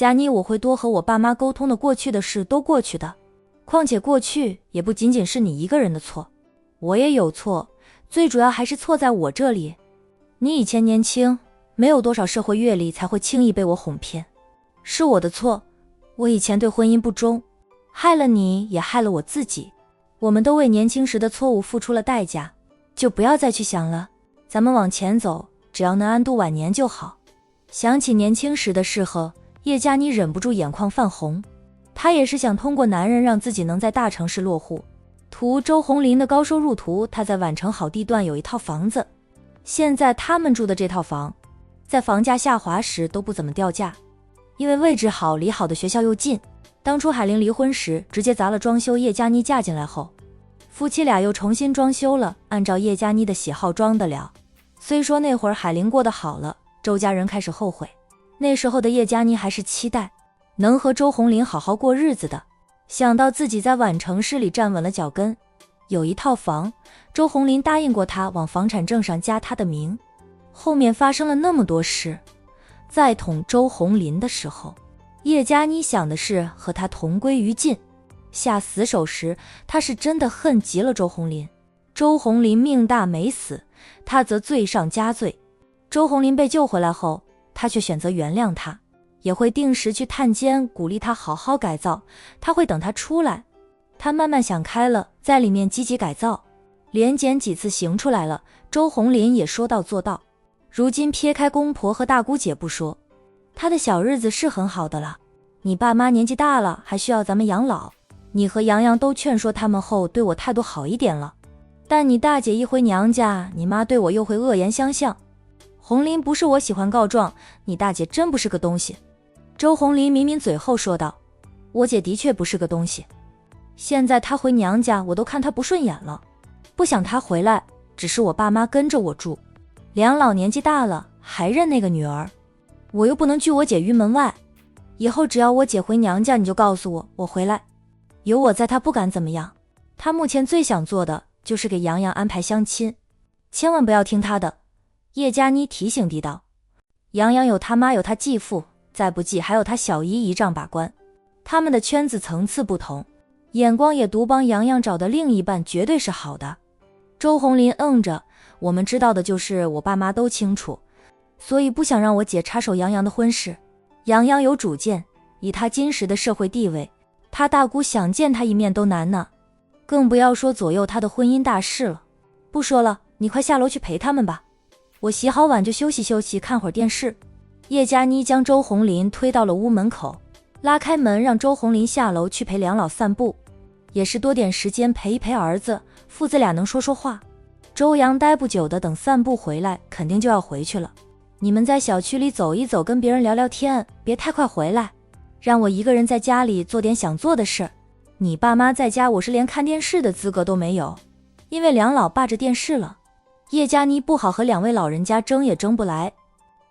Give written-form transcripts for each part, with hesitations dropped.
佳妮，我会多和我爸妈沟通的，过去的事都过去的。况且过去也不仅仅是你一个人的错，我也有错，最主要还是错在我这里。你以前年轻，没有多少社会阅历，才会轻易被我哄骗。是我的错，我以前对婚姻不忠，害了你，也害了我自己。我们都为年轻时的错误付出了代价，就不要再去想了，咱们往前走，只要能安度晚年就好。想起年轻时的事后，叶佳妮忍不住眼眶泛红。她也是想通过男人让自己能在大城市落户。图周鸿林的高收入图，他在宛城好地段有一套房子，现在他们住的这套房，在房价下滑时都不怎么掉价，因为位置好，离好的学校又近。当初海玲离婚时直接砸了装修，叶佳妮嫁进来后，夫妻俩又重新装修了，按照叶佳妮的喜好装得了。虽说那会儿海玲过得好了，周家人开始后悔，那时候的叶佳妮还是期待能和周鸿林好好过日子的。想到自己在宛城市里站稳了脚跟，有一套房，周鸿林答应过他往房产证上加他的名。后面发生了那么多事，在捅周鸿林的时候，叶佳妮想的是和他同归于尽。下死手时，他是真的恨极了周鸿林。周鸿林命大没死，他则罪上加罪。周鸿林被救回来后，他却选择原谅他，也会定时去探监，鼓励他好好改造。他会等他出来。他慢慢想开了，在里面积极改造，连检几次行出来了。周鸿林也说到做到。如今撇开公婆和大姑姐不说，他的小日子是很好的了。你爸妈年纪大了，还需要咱们养老，你和洋洋都劝说他们后，对我态度好一点了。但你大姐一回娘家，你妈对我又会恶言相向。鸿林不是我喜欢告状，你大姐真不是个东西。周鸿林抿抿嘴后说道，我姐的确不是个东西，现在她回娘家，我都看她不顺眼了，不想她回来，只是我爸妈跟着我住，梁老年纪大了，还认那个女儿，我又不能拒我姐于门外。以后只要我姐回娘家，你就告诉我，我回来，有我在，她不敢怎么样。她目前最想做的就是给洋洋安排相亲，千万不要听她的。叶佳妮提醒地道，洋洋有他妈，有他继父，再不济还有他小姨姨丈把关，他们的圈子层次不同，眼光也独，帮洋洋找的另一半绝对是好的。周鸿林愣着，我们知道的就是我爸妈都清楚，所以不想让我姐插手洋洋的婚事。洋洋有主见，以他今时的社会地位，他大姑想见他一面都难呢，更不要说左右他的婚姻大事了。不说了，你快下楼去陪他们吧，我洗好碗就休息休息，看会儿电视。叶佳妮将周鸿林推到了屋门口，拉开门让周鸿林下楼去陪梁老散步，也是多点时间陪一陪儿子，父子俩能说说话。周阳待不久的，等散步回来肯定就要回去了，你们在小区里走一走，跟别人聊聊天，别太快回来，让我一个人在家里做点想做的事。你爸妈在家，我是连看电视的资格都没有，因为梁老霸着电视了。叶佳妮不好和两位老人家争也争不来。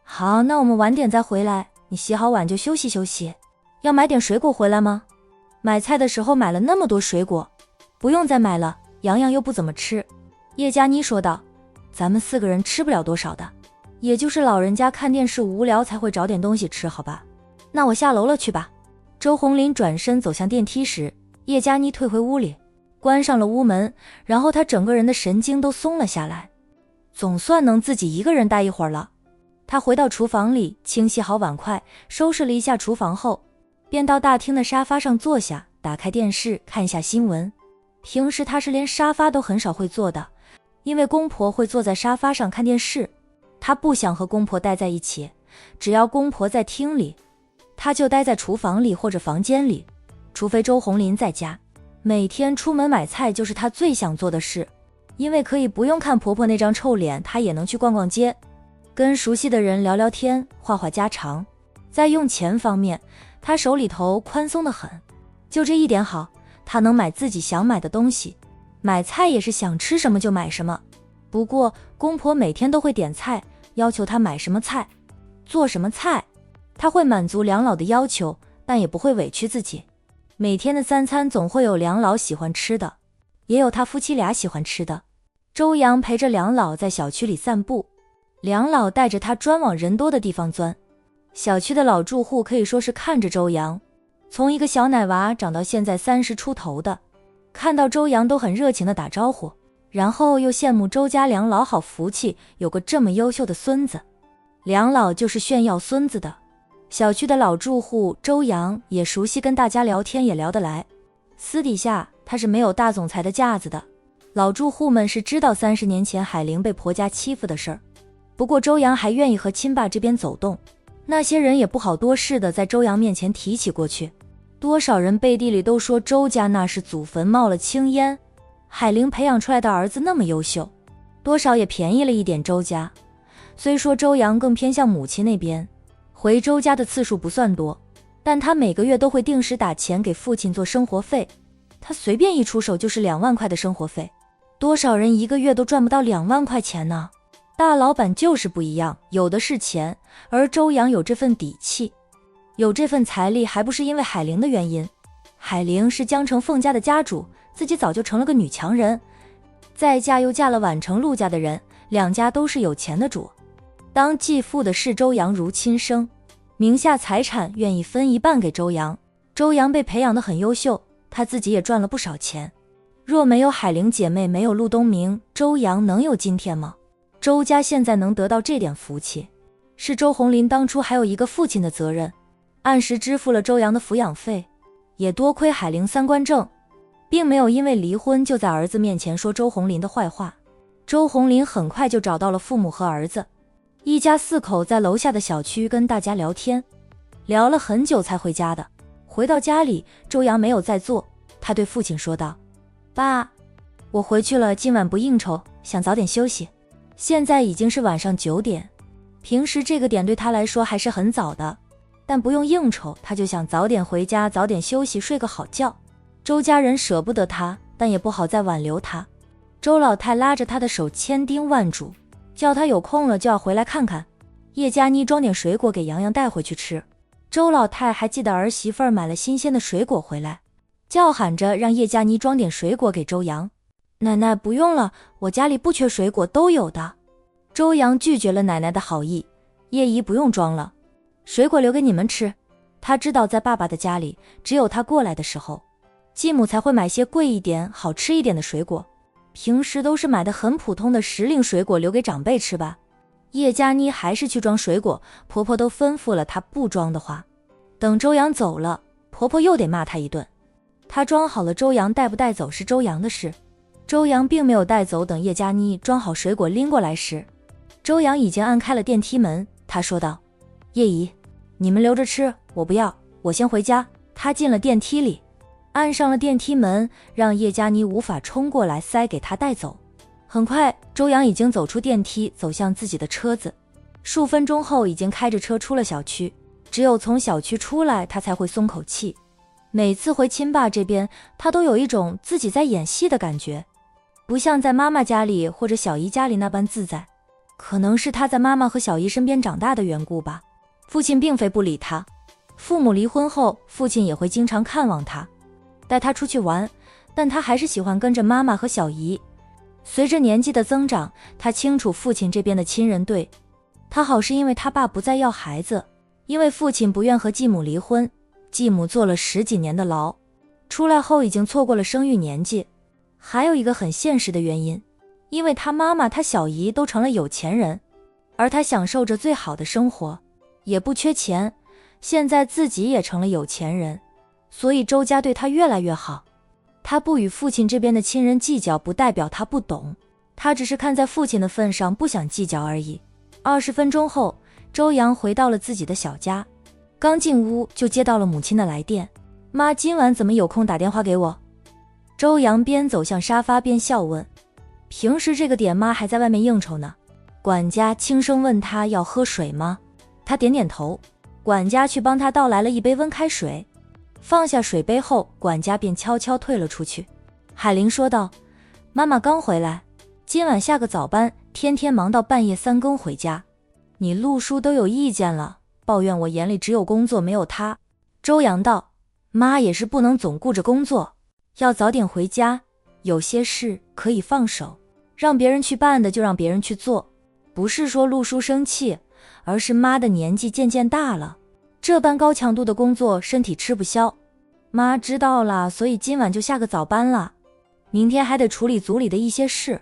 好，那我们晚点再回来，你洗好碗就休息休息。要买点水果回来吗？买菜的时候买了那么多水果，不用再买了，洋洋又不怎么吃。叶佳妮说道，咱们4个人吃不了多少的，也就是老人家看电视无聊才会找点东西吃，好吧？那我下楼了，去吧。周鸿林转身走向电梯时，叶佳妮退回屋里，关上了屋门，然后他整个人的神经都松了下来，总算能自己一个人待一会儿了。他回到厨房里，清洗好碗筷，收拾了一下厨房后，便到大厅的沙发上坐下，打开电视看一下新闻。平时他是连沙发都很少会坐的，因为公婆会坐在沙发上看电视，他不想和公婆待在一起，只要公婆在厅里，他就待在厨房里或者房间里，除非周鸿林在家。每天出门买菜就是他最想做的事，因为可以不用看婆婆那张臭脸，他也能去逛逛街，跟熟悉的人聊聊天，话话家常。在用钱方面，他手里头宽松得很，就这一点好，他能买自己想买的东西，买菜也是想吃什么就买什么。不过公婆每天都会点菜，要求他买什么菜，做什么菜，他会满足梁老的要求，但也不会委屈自己。每天的3餐总会有梁老喜欢吃的，也有他夫妻俩喜欢吃的。周阳陪着梁老在小区里散步，梁老带着他专往人多的地方钻，小区的老住户可以说是看着周洋，从一个小奶娃长到现在30出头的，看到周洋都很热情地打招呼，然后又羡慕周家梁老好福气，有个这么优秀的孙子。梁老就是炫耀孙子的。小区的老住户周洋也熟悉，跟大家聊天也聊得来，私底下他是没有大总裁的架子的。老住户们是知道30年前海玲被婆家欺负的事儿，不过周洋还愿意和亲爸这边走动，那些人也不好多事的在周洋面前提起过去。多少人背地里都说周家那是祖坟冒了青烟，海玲培养出来的儿子那么优秀，多少也便宜了一点周家。虽说周洋更偏向母亲那边，回周家的次数不算多，但他每个月都会定时打钱给父亲做生活费，他随便一出手就是2万块的生活费，多少人一个月都赚不到2万块钱呢？大老板就是不一样，有的是钱，而周洋有这份底气，有这份财力，还不是因为海玲的原因。海玲是江城凤家的家主，自己早就成了个女强人，再嫁又嫁了宛城陆家的人，两家都是有钱的主。当继父的视周洋如亲生，名下财产愿意分一半给周洋。周洋被培养得很优秀，他自己也赚了不少钱。若没有海玲姐妹，没有陆东明，周洋能有今天吗？周家现在能得到这点福气，是周红林当初还有一个父亲的责任，按时支付了周洋的抚养费，也多亏海玲3观正，并没有因为离婚就在儿子面前说周红林的坏话。周红林很快就找到了父母和儿子，一家4口在楼下的小区跟大家聊天，聊了很久才回家的。回到家里，周洋没有再坐，他对父亲说道：爸，我回去了，今晚不应酬，想早点休息。现在已经是晚上9点，平时这个点对他来说还是很早的，但不用应酬，他就想早点回家，早点休息，睡个好觉。周家人舍不得他，但也不好再挽留他。周老太拉着他的手千叮万嘱，叫他有空了就要回来看看。叶佳妮装点水果给洋洋带回去吃。周老太还记得儿媳妇儿买了新鲜的水果回来，叫喊着让叶佳妮装点水果给周洋。奶奶不用了，我家里不缺水果，都有的。周洋拒绝了奶奶的好意，叶姨不用装了，水果留给你们吃。他知道在爸爸的家里，只有他过来的时候，继母才会买些贵一点、好吃一点的水果，平时都是买的很普通的时令水果留给长辈吃吧。叶佳妮还是去装水果，婆婆都吩咐了她不装的话。等周洋走了，婆婆又得骂她一顿。她装好了，周洋带不带走是周洋的事。周洋并没有带走，等叶佳妮装好水果拎过来时，周洋已经按开了电梯门。他说道：叶姨，你们留着吃，我不要，我先回家。他进了电梯里，按上了电梯门，让叶佳妮无法冲过来塞给他带走。很快，周洋已经走出电梯，走向自己的车子。数分钟后，已经开着车出了小区。只有从小区出来，他才会松口气。每次回亲爸这边，他都有一种自己在演戏的感觉，不像在妈妈家里或者小姨家里那般自在。可能是他在妈妈和小姨身边长大的缘故吧。父亲并非不理他，父母离婚后，父亲也会经常看望他，带他出去玩，但他还是喜欢跟着妈妈和小姨。随着年纪的增长，他清楚父亲这边的亲人对他好，是因为他爸不再要孩子，因为父亲不愿和继母离婚，继母坐了10几年的牢，出来后已经错过了生育年纪。还有一个很现实的原因，因为他妈妈他小姨都成了有钱人，而他享受着最好的生活，也不缺钱，现在自己也成了有钱人，所以周家对他越来越好。他不与父亲这边的亲人计较，不代表他不懂，他只是看在父亲的份上不想计较而已。20分钟后，周洋回到了自己的小家，刚进屋就接到了母亲的来电：妈，今晚怎么有空打电话给我？周洋边走向沙发边笑问：平时这个点妈还在外面应酬呢。管家轻声问他要喝水吗？他点点头。管家去帮他倒来了一杯温开水，放下水杯后，管家便悄悄退了出去。海玲说道：妈妈刚回来，今晚下个早班，天天忙到半夜3更回家。你陆叔都有意见了，抱怨我眼里只有工作没有他。周洋道：妈也是不能总顾着工作，要早点回家，有些事可以放手，让别人去办的就让别人去做，不是说陆叔生气，而是妈的年纪渐渐大了，这般高强度的工作身体吃不消。妈知道了，所以今晚就下个早班了，明天还得处理组里的一些事。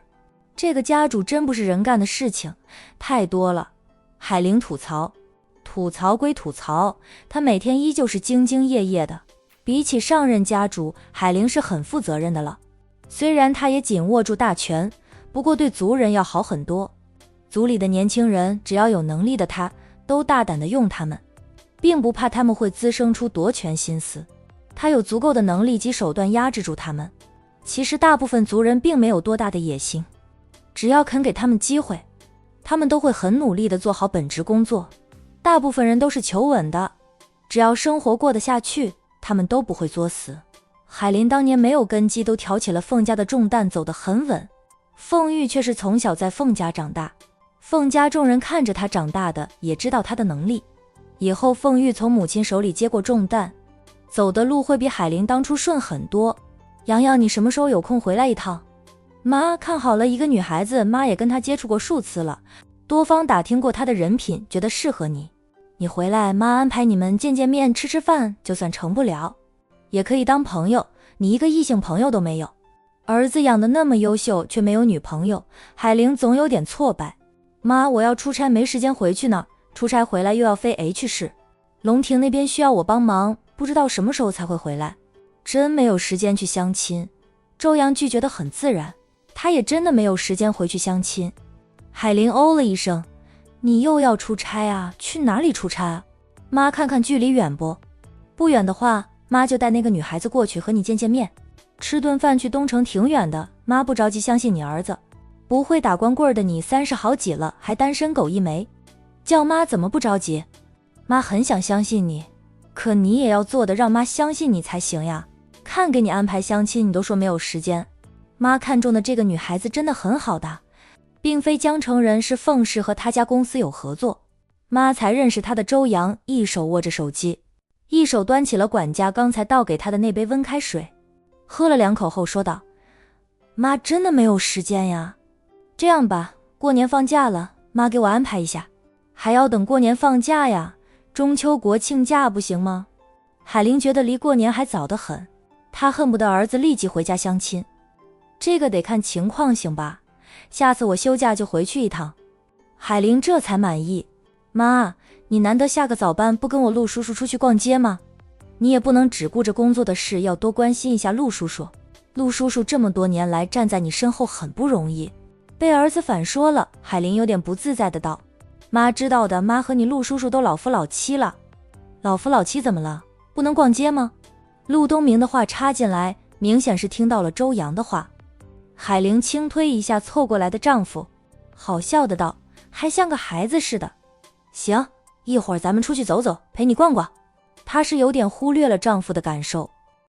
这个家主真不是人干的事情，太多了。海玲吐槽。吐槽归吐槽，她每天依旧是兢兢业业的。比起上任家主，海玲是很负责任的了。虽然她也紧握住大权，不过对族人要好很多。族里的年轻人只要有能力的她都大胆地用他们，并不怕他们会滋生出夺权心思。她有足够的能力及手段压制住他们。其实大部分族人并没有多大的野心，只要肯给他们机会，他们都会很努力地做好本职工作。大部分人都是求稳的，只要生活过得下去，他们都不会作死。海林当年没有根基，都挑起了凤家的重担，走得很稳。凤玉却是从小在凤家长大，凤家众人看着他长大的，也知道他的能力。以后凤玉从母亲手里接过重担，走的路会比海林当初顺很多。洋洋，你什么时候有空回来一趟？妈看好了一个女孩子，妈也跟她接触过数次了，多方打听过她的人品，觉得适合你。你回来，妈安排你们见见面，吃吃饭，就算成不了，也可以当朋友。你一个异性朋友都没有，儿子养得那么优秀，却没有女朋友，海玲总有点挫败。妈，我要出差，没时间回去呢，出差回来又要飞 H 市，龙庭那边需要我帮忙，不知道什么时候才会回来，真没有时间去相亲。周阳拒绝得很自然，他也真的没有时间回去相亲。海玲哦了一声，你又要出差啊？去哪里出差啊？妈看看距离远不？不远的话，妈就带那个女孩子过去和你见见面，吃顿饭去东城挺远的。妈不着急相信你儿子，不会打光棍的你30好几了，还单身狗一枚，叫妈怎么不着急？妈很想相信你，可你也要做的让妈相信你才行呀。看给你安排相亲，你都说没有时间。妈看中的这个女孩子真的很好的，并非江城人，是凤氏和他家公司有合作。妈才认识她的周阳一手握着手机，一手端起了管家刚才倒给他的那杯温开水，喝了2口后说道：妈真的没有时间呀。这样吧，过年放假了，妈给我安排一下。还要等过年放假呀？中秋国庆假不行吗？海玲觉得离过年还早得很，她恨不得儿子立即回家相亲。这个得看情况行吧，下次我休假就回去一趟。海玲这才满意。妈，你难得下个早班，不跟我陆叔叔出去逛街吗？你也不能只顾着工作的事，要多关心一下陆叔叔。陆叔叔这么多年来站在你身后很不容易。被儿子反说了，海玲有点不自在的道：妈知道的，妈和你陆叔叔都老夫老妻了。老夫老妻怎么了？不能逛街吗？陆东明的话插进来，明显是听到了周阳的话。海玲轻推一下凑过来的丈夫，好笑的道：还像个孩子似的。行，一会儿咱们出去走走，陪你逛逛。她是有点忽略了丈夫的感受。